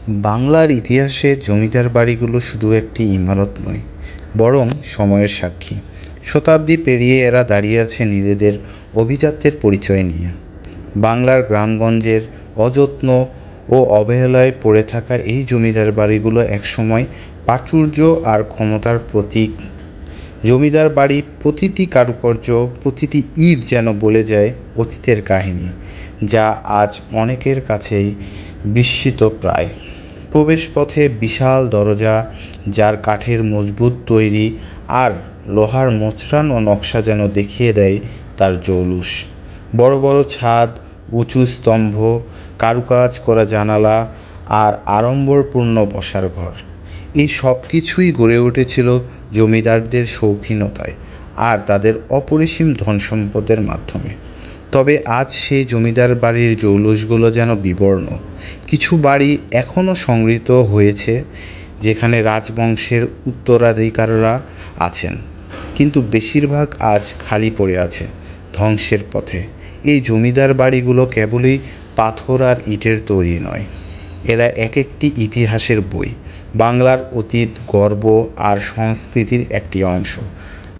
বাংলার ইতিহাসে জমিদার বাড়িগুলো শুধু একটি ইমারত নয়, বরং সময়ের সাক্ষী। শতাব্দী পেরিয়ে এরা দাঁড়িয়ে আছে নিজেদের অভিজাত্যের পরিচয় নিয়ে। বাংলার গ্রামগঞ্জের অযত্ন ও অবহেলায় পড়ে থাকা এই জমিদার বাড়িগুলো একসময় প্রাচুর্য আর ক্ষমতার প্রতীক। জমিদার বাড়ির প্রতিটি কারুকার্য, প্রতিটি ইট যেন বলে যায় অতীতের কাহিনী, যা আজ অনেকের কাছেই বিস্মৃত প্রায়। প্রবেশপথে বিশাল দরজা, যার কাঠের মজবুত তৈরি আর লোহার মোচড়ানো নকশা যেন দেখিয়ে দেয় তার জৌলুস। বড় বড় ছাদ, উঁচু স্তম্ভ, কারুকাজ করা জানালা আর আড়ম্বরপূর্ণ বসার ঘর, এই সব কিছুই গড়ে উঠেছিল জমিদারদের শৌখিনতায় আর তাদের অপরিসীম ধনসম্পদের মাধ্যমে। তবে আজ সেই জমিদার বাড়ির জৌলুসগুলো যেন বিবর্ণ। কিছু বাড়ি এখনও সংরক্ষিত হয়েছে, যেখানে রাজবংশের উত্তরাধিকারীরা আছেন, কিন্তু বেশিরভাগ আজ খালি পড়ে আছে, ধ্বংসের পথে। এই জমিদার বাড়িগুলো কেবলই পাথর আর ইটের তৈরি নয়, এরা এক একটি ইতিহাসের বই, বাংলার অতীত, গর্ব আর সংস্কৃতির একটি অংশ।